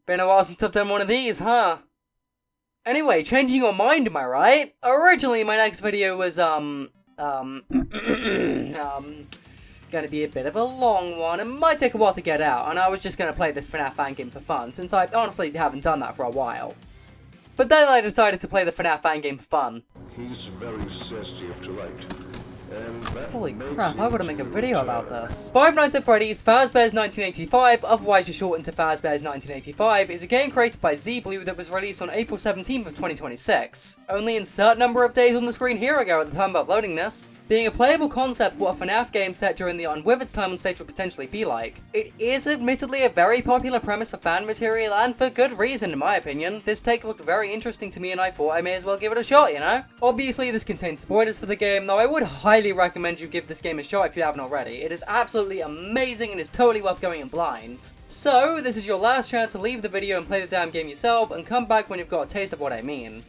Been a while since I've done one of these, huh? Anyway, changing your mind, am I right? Originally, my next video was, gonna be a bit of a long one. It might take a while to get out, and I was just gonna play this FNAF fan game for fun, since I honestly haven't done that for a while. But then I decided to play the FNAF fan game for fun. He's very sensitive to light. Holy crap, I gotta make a video about this. Five Nights at Freddy's Fazbear's 1985, otherwise just shortened to Fazbear's 1985, is a game created by ZBlue that was released on April 17th of 2026. Only insert number of days on the screen here ago at the time of uploading this. Being a playable concept what a FNAF game set during the Unwithered's time on stage would potentially be like. It is admittedly a very popular premise for fan material, and for good reason in my opinion. This take looked very interesting to me and I thought I may as well give it a shot, you know? Obviously this contains spoilers for the game, though I would highly recommend you give this game a shot if you haven't already. It is absolutely amazing and is totally worth going in blind. So, this is your last chance to leave the video and play the damn game yourself, and come back when you've got a taste of what I mean.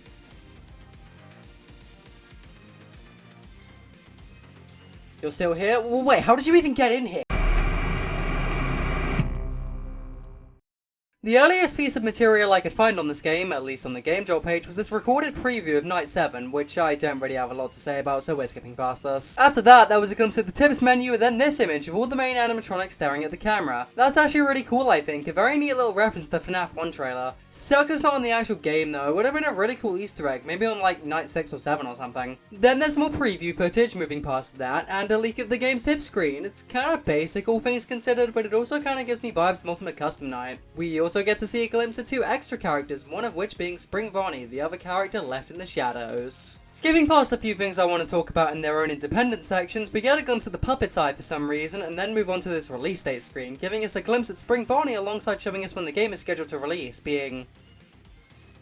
You're still here? Well, wait, how did you even get in here? The earliest piece of material I could find on this game, at least on the Game Jolt page, was this recorded preview of Night 7, which I don't really have a lot to say about, so we're skipping past this. After that, there was a glimpse at the tips menu, and then this image of all the main animatronics staring at the camera. That's actually really cool, I think, a very neat little reference to the FNAF 1 trailer. Sucks it's not on the actual game though, it would have been a really cool Easter egg, maybe on like Night 6 or 7 or something. Then there's more preview footage moving past that, and a leak of the game's tip screen. It's kinda basic, all things considered, but it also kinda gives me vibes of Ultimate Custom Night. We also get to see a glimpse of two extra characters, one of which being Spring Bonnie, the other character left in the shadows. Skipping past a few things I want to talk about in their own independent sections, we get a glimpse of the puppet's eye for some reason, and then move on to this release date screen, giving us a glimpse at Spring Bonnie alongside showing us when the game is scheduled to release, being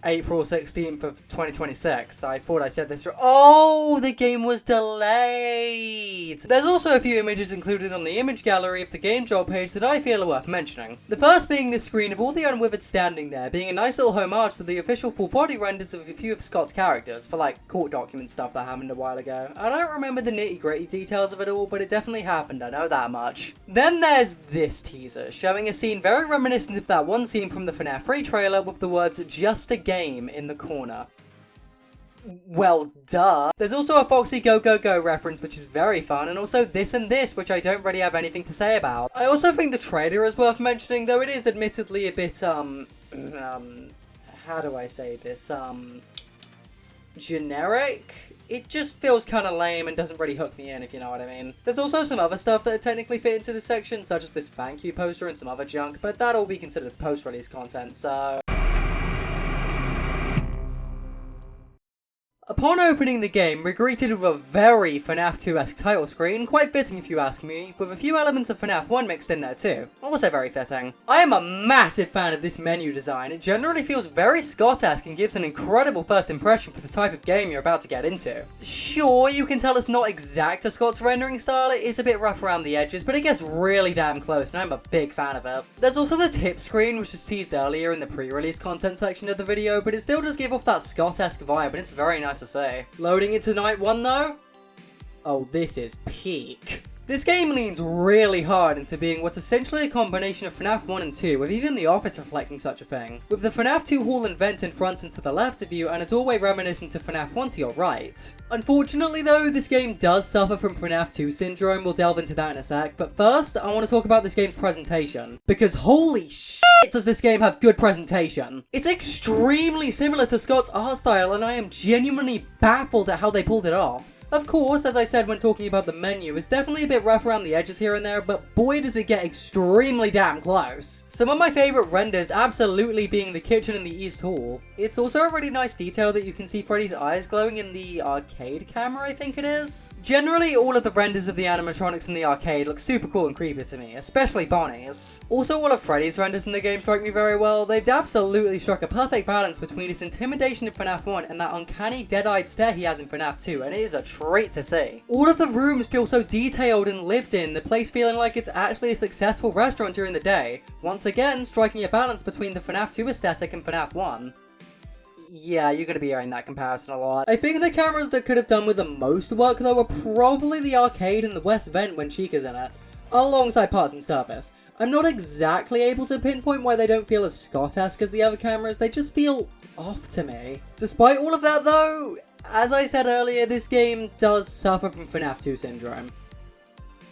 April 16th of 2026. I thought I said this wrong. Oh, the game was delayed! There's also a few images included on the image gallery of the Game Jolt page that I feel are worth mentioning. The first being this screen of all the Unwithered standing there, being a nice little homage to the official full body renders of a few of Scott's characters, for like court document stuff that happened a while ago. I don't remember the nitty gritty details of it all, but it definitely happened, I know that much. Then there's this teaser, showing a scene very reminiscent of that one scene from the FNAF 3 trailer with the words "just a game" in the corner. Well, duh. There's also a Foxy Go Go Go reference, which is very fun, and also this and this, which I don't really have anything to say about. I also think the trailer is worth mentioning, though it is admittedly a bit, how do I say this, generic? It just feels kinda lame and doesn't really hook me in, if you know what I mean. There's also some other stuff that technically fit into this section, such as this thank you poster and some other junk, but that'll be considered post-release content, so... Upon opening the game, we're greeted with a very FNAF 2-esque title screen, quite fitting if you ask me, with a few elements of FNAF 1 mixed in there too. Also very fitting. I am a massive fan of this menu design. It generally feels very Scott-esque and gives an incredible first impression for the type of game you're about to get into. Sure, you can tell it's not exact to Scott's rendering style, it is a bit rough around the edges, but it gets really damn close and I'm a big fan of it. There's also the tip screen, which was teased earlier in the pre-release content section of the video, but it still does give off that Scott-esque vibe and it's very nice to say. Loading into Night 1 though? Oh, this is peak. This game leans really hard into being what's essentially a combination of FNAF 1 and 2, with even the office reflecting such a thing. With the FNAF 2 hall and vent in front and to the left of you, and a doorway reminiscent to FNAF 1 to your right. Unfortunately though, this game does suffer from FNAF 2 syndrome, we'll delve into that in a sec, but first, I want to talk about this game's presentation. Because holy shit does this game have good presentation! It's extremely similar to Scott's art style, and I am genuinely baffled at how they pulled it off. Of course, as I said when talking about the menu, it's definitely a bit rough around the edges here and there, but boy does it get extremely damn close. Some of my favourite renders absolutely being the kitchen in the East Hall. It's also a really nice detail that you can see Freddy's eyes glowing in the arcade camera, I think it is. Generally, all of the renders of the animatronics in the arcade look super cool and creepy to me, especially Bonnie's. Also, all of Freddy's renders in the game strike me very well. They've absolutely struck a perfect balance between his intimidation in FNAF 1 and that uncanny dead-eyed stare he has in FNAF 2, and it is a treat to see. All of the rooms feel so detailed and lived in, the place feeling like it's actually a successful restaurant during the day, once again striking a balance between the FNAF 2 aesthetic and FNAF 1. Yeah, you're gonna be hearing that comparison a lot. I think the cameras that could have done with the most work though are probably the arcade and the West Vent when Chica's in it. alongside parts and service. I'm not exactly able to pinpoint why they don't feel as Scott-esque as the other cameras, they just feel off to me. Despite all of that though, as I said earlier, this game does suffer from FNAF 2 syndrome.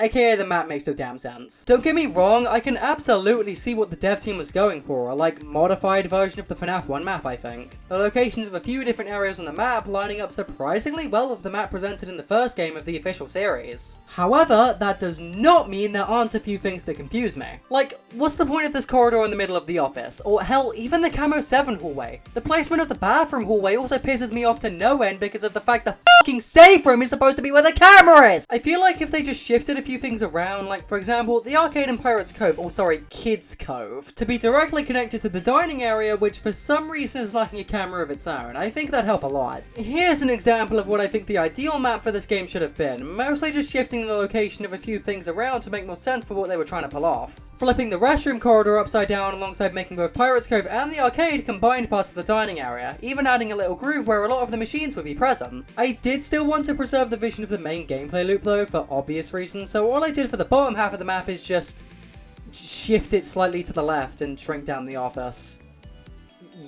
AKA the map makes no damn sense. Don't get me wrong, I can absolutely see what the dev team was going for, a modified version of the FNAF 1 map I think. The locations of a few different areas on the map lining up surprisingly well with the map presented in the first game of the official series. However, that does not mean there aren't a few things that confuse me. What's the point of this corridor in the middle of the office? Or hell, even the Camo 7 hallway? The placement of the bathroom hallway also pisses me off to no end because of the fact the fucking safe room is supposed to be where the camera is! I feel like if they just shifted a few things around, for example, the arcade in Pirates Cove, or sorry, Kids Cove, to be directly connected to the dining area, which for some reason is lacking a camera of its own, I think that'd help a lot. Here's an example of what I think the ideal map for this game should have been, mostly just shifting the location of a few things around to make more sense for what they were trying to pull off. Flipping the restroom corridor upside down alongside making both Pirates Cove and the arcade combined parts of the dining area, even adding a little groove where a lot of the machines would be present. I did still want to preserve the vision of the main gameplay loop though, for obvious reasons, so all I did for the bottom half of the map is just shift it slightly to the left and shrink down the office.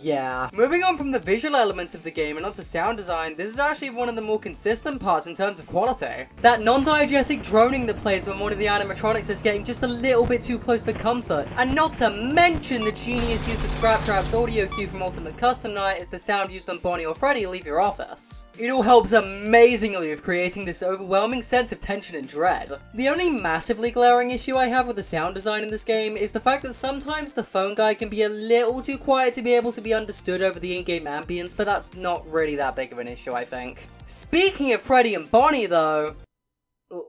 Yeah. Moving on from the visual elements of the game and onto sound design, this is actually one of the more consistent parts in terms of quality. That non-diegetic droning that plays when one of the animatronics is getting just a little bit too close for comfort, and not to mention the genius use of Scraptrap's audio cue from Ultimate Custom Night as the sound used when Bonnie or Freddy leave your office. It all helps amazingly with creating this overwhelming sense of tension and dread. The only massively glaring issue I have with the sound design in this game is the fact that sometimes the phone guy can be a little too quiet to be able to be understood over the in-game ambience, but that's not really that big of an issue, I think. Speaking of Freddy and Bonnie though,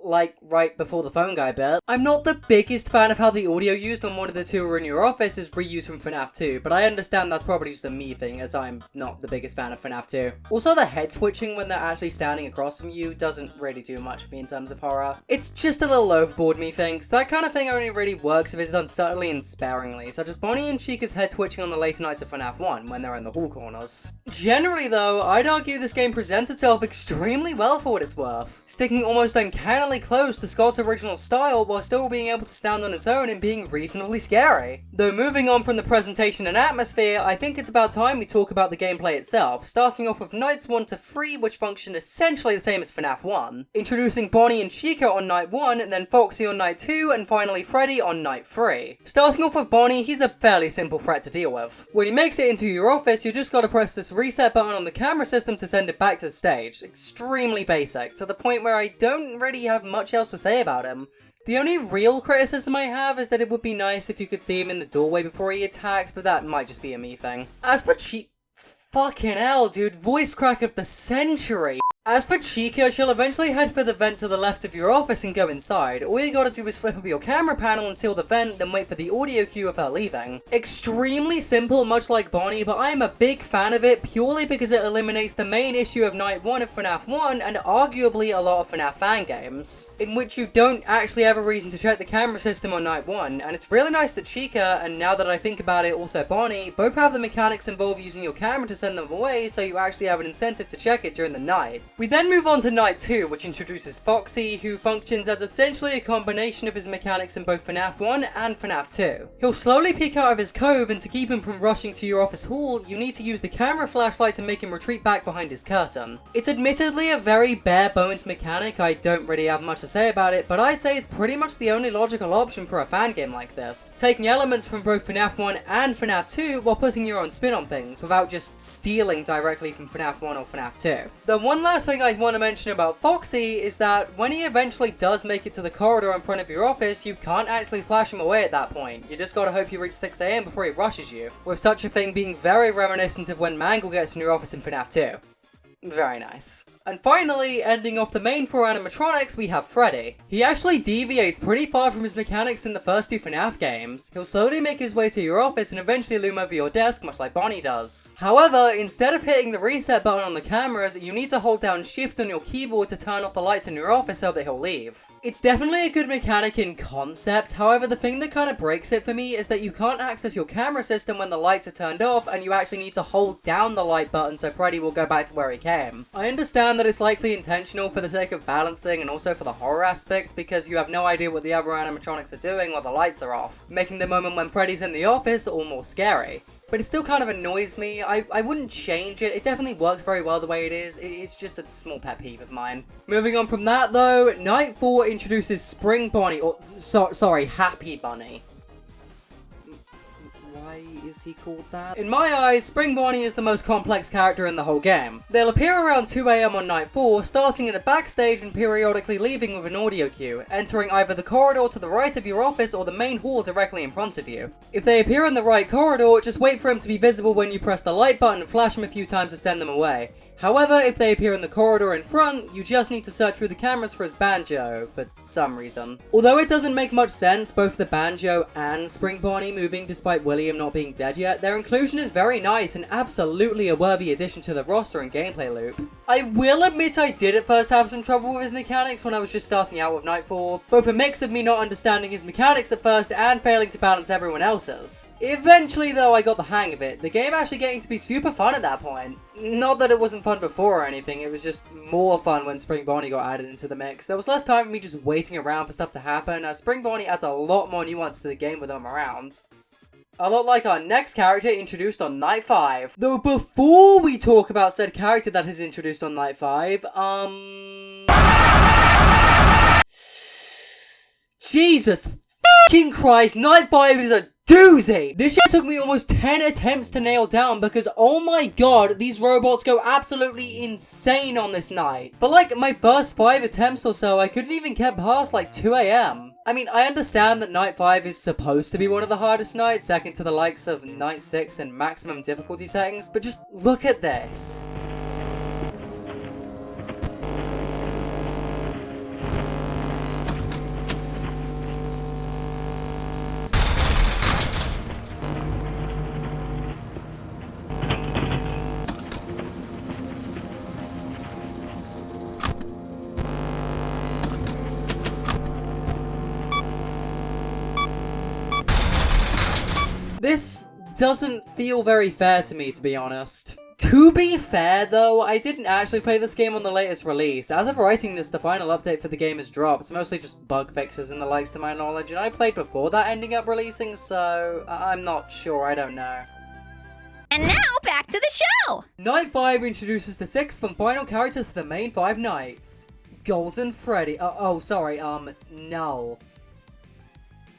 right before the phone guy bit, I'm not the biggest fan of how the audio used when one of the two are in your office is reused from FNAF 2, but I understand that's probably just a me thing, as I'm not the biggest fan of FNAF 2. Also, the head switching when they're actually standing across from you doesn't really do much for me in terms of horror. It's just a little overboard, methinks. That kind of thing only really works if it's done subtly and sparingly, such as Bonnie and Chica's head twitching on the later nights of FNAF 1 when they're in the hall corners. Generally though, I'd argue this game presents itself extremely well for what it's worth, sticking almost uncannily close to Scott's original style while still being able to stand on its own and being reasonably scary. Though moving on from the presentation and atmosphere, I think it's about time we talk about the gameplay itself, starting off with nights 1 to 3, which function essentially the same as FNAF 1, introducing Bonnie and Chica on night 1, and then Foxy on night 2, and finally Freddy on night 3. Starting off with Bonnie, he's a fairly simple threat to deal with. When he makes it into your office, you just gotta press this reset button on the camera system to send it back to the stage. Extremely basic, to the point where I don't really have much else to say about him. The only real criticism I have is that it would be nice if you could see him in the doorway before he attacks, but that might just be a me thing. As for fucking hell, dude, voice crack of the century! As for Chica, she'll eventually head for the vent to the left of your office and go inside. All you gotta do is flip up your camera panel and seal the vent, then wait for the audio cue of her leaving. Extremely simple, much like Bonnie, but I am a big fan of it purely because it eliminates the main issue of night 1 of FNAF 1 and arguably a lot of FNAF fan games, in which you don't actually have a reason to check the camera system on night 1, and it's really nice that Chica, and now that I think about it, also Bonnie, both have the mechanics involve using your camera to send them away, so you actually have an incentive to check it during the night. We then move on to night 2, which introduces Foxy, who functions as essentially a combination of his mechanics in both FNAF 1 and FNAF 2. He'll slowly peek out of his cove, and to keep him from rushing to your office hall, you need to use the camera flashlight to make him retreat back behind his curtain. It's admittedly a very bare bones mechanic, I don't really have much to say about it, but I'd say it's pretty much the only logical option for a fan game like this, taking elements from both FNAF 1 and FNAF 2 while putting your own spin on things, without just stealing directly from FNAF 1 or FNAF 2. The one last thing I want to mention about Foxy is that when he eventually does make it to the corridor in front of your office, you can't actually flash him away at that point. You just gotta hope you reach 6 AM before he rushes you, with such a thing being very reminiscent of when Mangle gets in your office in FNAF 2. Very nice. And finally, ending off the main 4 animatronics, we have Freddy. He actually deviates pretty far from his mechanics in the first 2 FNAF games. He'll slowly make his way to your office and eventually loom over your desk, much like Bonnie does. However, instead of hitting the reset button on the cameras, you need to hold down shift on your keyboard to turn off the lights in your office so that he'll leave. It's definitely a good mechanic in concept, however the thing that kind of breaks it for me is that you can't access your camera system when the lights are turned off, and you actually need to hold down the light button so Freddy will go back to where he came. I understand understand that it's likely intentional for the sake of balancing and also for the horror aspect, because you have no idea what the other animatronics are doing while the lights are off, making the moment when Freddy's in the office all more scary. But it still kind of annoys me. I wouldn't change it. It definitely works very well the way it is. It's just a small pet peeve of mine. Moving on from that though, Night 4 introduces Spring Bonnie, or sorry, Happy Bunny. Why is he called that? In my eyes, Spring Bonnie is the most complex character in the whole game. They'll appear around 2 AM on Night 4, starting in the backstage and periodically leaving with an audio cue, entering either the corridor to the right of your office or the main hall directly in front of you. If they appear in the right corridor, just wait for him to be visible when you press the light button and flash him a few times to send them away. However, if they appear in the corridor in front, you just need to search through the cameras for his banjo, for some reason. Although it doesn't make much sense, both the banjo and Spring Bonnie moving despite William not being dead yet, their inclusion is very nice and absolutely a worthy addition to the roster and gameplay loop. I will admit I did at first have some trouble with his mechanics when I was just starting out with Night 4, both a mix of me not understanding his mechanics at first and failing to balance everyone else's. Eventually though I got the hang of it, the game actually getting to be super fun at that point. Not that it wasn't fun before or anything, it was just more fun when Spring Bonnie got added into the mix. There was less time for me just waiting around for stuff to happen, as Spring Bonnie adds a lot more nuance to the game with them around. A lot like our next character introduced on Night 5. Though before we talk about said character that is introduced on Night 5, Jesus fucking Christ, Night 5 is a doozy! This shit took me almost 10 attempts to nail down because, oh my god, these robots go absolutely insane on this night. For like my first 5 attempts or so, I couldn't even get past like 2 AM. I mean, I understand that Night 5 is supposed to be one of the hardest nights, second to the likes of Night 6 and maximum difficulty settings, but just look at this. This doesn't feel very fair to me, to be honest. To be fair though, I didn't actually play this game on the latest release. As of writing this, the final update for the game has dropped. It's mostly just bug fixes and the likes to my knowledge, and I played before that ending up releasing, so I'm not sure, I don't know. And now, back to the show! Night 5 introduces the 6th and final character to the main 5 nights. Golden Freddy. Null.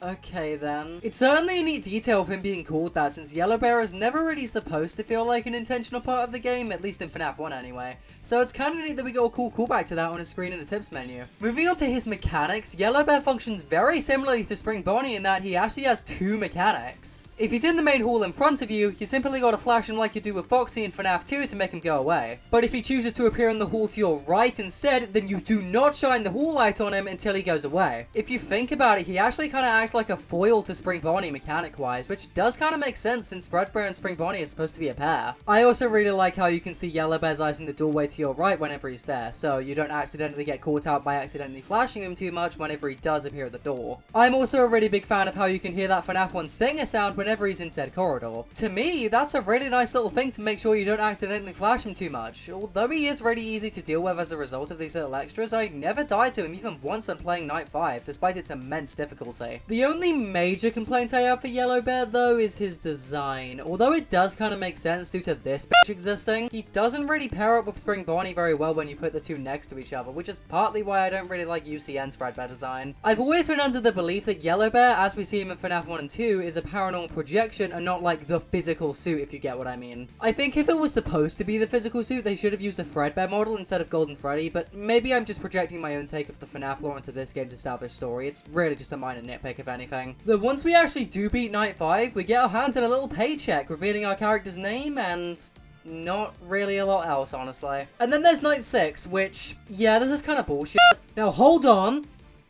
Okay then. It's certainly a neat detail of him being called that, since Yellow Bear is never really supposed to feel like an intentional part of the game, at least in FNAF 1 anyway. So it's kinda neat that we got a cool callback to that on a screen in the tips menu. Moving on to his mechanics, Yellow Bear functions very similarly to Spring Bonnie in that he actually has 2 mechanics. If he's in the main hall in front of you, you simply gotta flash him like you do with Foxy in FNAF 2 to make him go away. But if he chooses to appear in the hall to your right instead, then you do not shine the hall light on him until he goes away. If you think about it, he actually kinda acts like a foil to Spring Bonnie mechanic-wise, which does kind of make sense since Fazbear and Spring Bonnie are supposed to be a pair. I also really like how you can see Yellow Bear's eyes in the doorway to your right whenever he's there, so you don't accidentally get caught out by accidentally flashing him too much whenever he does appear at the door. I'm also a really big fan of how you can hear that FNAF 1 stinger sound whenever he's in said corridor. To me, that's a really nice little thing to make sure you don't accidentally flash him too much. Although he is really easy to deal with as a result of these little extras, I never died to him even once on playing Night 5, despite its immense difficulty. The only major complaint I have for Yellow Bear though is his design. Although it does kind of make sense due to this bitch existing, he doesn't really pair up with Spring Bonnie very well when you put the two next to each other, which is partly why I don't really like UCN's Fazbear design. I've always been under the belief that Yellow Bear, as we see him in FNAF 1 and 2, is a paranormal projection and not like the physical suit, if you get what I mean. I think if it was supposed to be the physical suit, they should have used a Fazbear model instead of Golden Freddy, but maybe I'm just projecting my own take of the FNAF lore into this game's established story. It's really just a minor nitpick, if anything. Once we actually do beat Night 5, we get our hands on a little paycheck revealing our character's name and not really a lot else, honestly. And then there's Night 6, which, yeah, this is kind of bullshit. Now, hold on.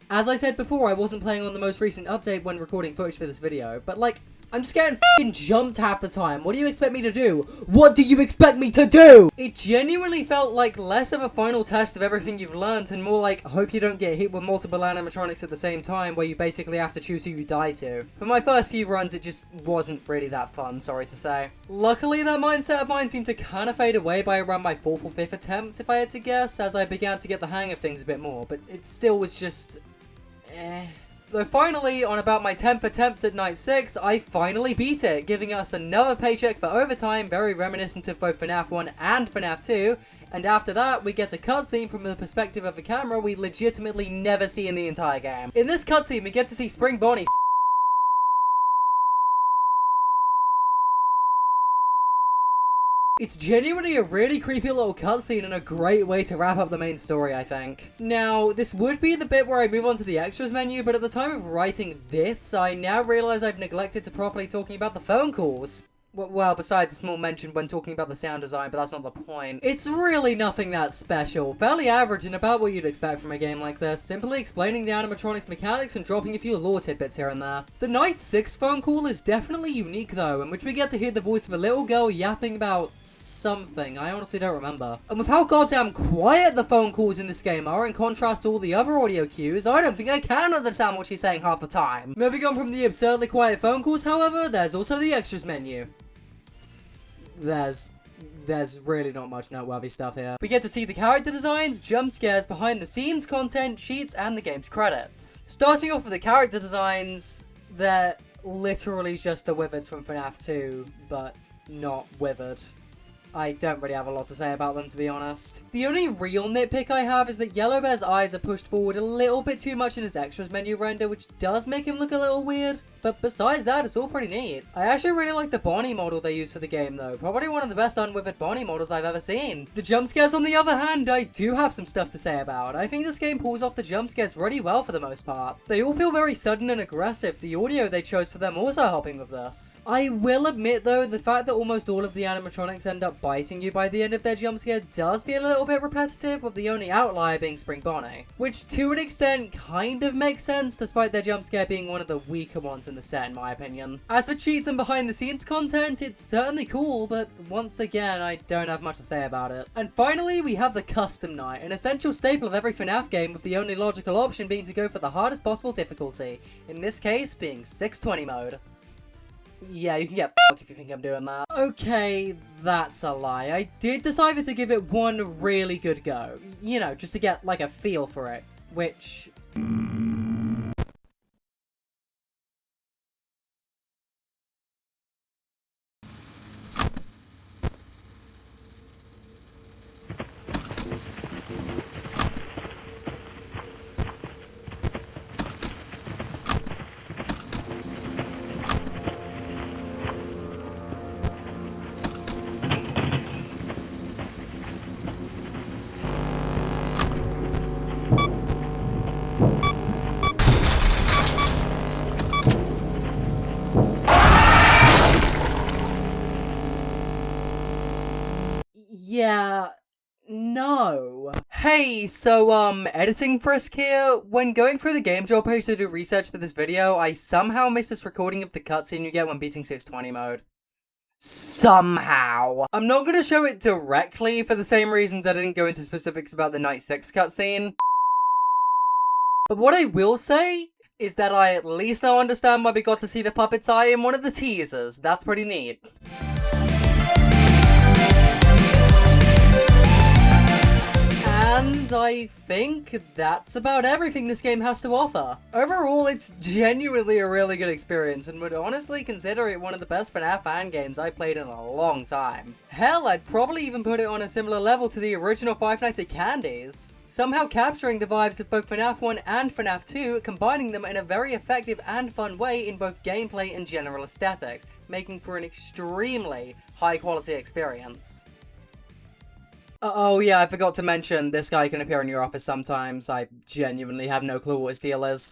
As I said before, I wasn't playing on the most recent update when recording footage for this video, but like, I'm just getting f***ing jumped half the time. What do you expect me to do? What do you expect me to do? It genuinely felt like less of a final test of everything you've learned and more like, hope you don't get hit with multiple animatronics at the same time where you basically have to choose who you die to. For my first few runs, it just wasn't really that fun, sorry to say. Luckily, that mindset of mine seemed to kind of fade away by around my 4th or 5th attempt, if I had to guess, as I began to get the hang of things a bit more, but it still was just... Though finally, on about my 10th attempt at night 6, I finally beat it, giving us another paycheck for overtime, very reminiscent of both FNAF 1 and FNAF 2, and after that, we get a cutscene from the perspective of the camera we legitimately never see in the entire game. In this cutscene, we get to see Spring Bonnie It's genuinely a really creepy little cutscene and a great way to wrap up the main story, I think. Now, this would be the bit where I move on to the extras menu, but at the time of writing this, I now realize I've neglected to properly talking about the phone calls. Well, besides the small mention when talking about the sound design, but that's not the point. It's really nothing that special. Fairly average and about what you'd expect from a game like this, simply explaining the animatronics mechanics and dropping a few lore tidbits here and there. The Night 6 phone call is definitely unique though, in which we get to hear the voice of a little girl yapping about something. I honestly don't remember. And with how goddamn quiet the phone calls in this game are in contrast to all the other audio cues, I don't think I can understand what she's saying half the time. Moving on from the absurdly quiet phone calls, however, there's also the extras menu. There's really not much noteworthy stuff here. We get to see the character designs, jump scares, behind the scenes content, sheets, and the game's credits. Starting off with the character designs, they're literally just the wizards from FNAF 2, but not withered. I don't really have a lot to say about them, to be honest. The only real nitpick I have is that Yellow Bear's eyes are pushed forward a little bit too much in his extras menu render, which does make him look a little weird. But besides that, it's all pretty neat. I actually really like the Bonnie model they used for the game though. Probably one of the best unwithered Bonnie models I've ever seen. The jump scares on the other hand, I do have some stuff to say about. I think this game pulls off the jump scares really well for the most part. They all feel very sudden and aggressive. The audio they chose for them also helping with this. I will admit though, the fact that almost all of the animatronics end up biting you by the end of their jump scare does feel a little bit repetitive, with the only outlier being Spring Bonnie. Which to an extent kind of makes sense, despite their jump scare being one of the weaker ones in the set in my opinion. As for cheats and behind the scenes content, it's certainly cool, but once again, I don't have much to say about it. And finally, we have the custom night, an essential staple of every FNAF game, with the only logical option being to go for the hardest possible difficulty, in this case being 620 mode. Yeah, you can get f***ed if you think I'm doing that. Okay, that's a lie. I did decide to give it one really good go. You know, just to get like a feel for it, which... Yeah, no. Hey, so, editing frisk here. When going through the game job page to do research for this video, I somehow missed this recording of the cutscene you get when beating 620 mode. Somehow. I'm not gonna show it directly for the same reasons I didn't go into specifics about the Night 6 cutscene. But what I will say is that I at least now understand why we got to see the puppet's eye in one of the teasers. That's pretty neat. And I think that's about everything this game has to offer. Overall, it's genuinely a really good experience and would honestly consider it one of the best FNAF fan games I've played in a long time. Hell, I'd probably even put it on a similar level to the original Five Nights at Candy's. Somehow capturing the vibes of both FNAF 1 and FNAF 2, combining them in a very effective and fun way in both gameplay and general aesthetics, making for an extremely high quality experience. Oh yeah, I forgot to mention, this guy can appear in your office sometimes. I genuinely have no clue what his deal is.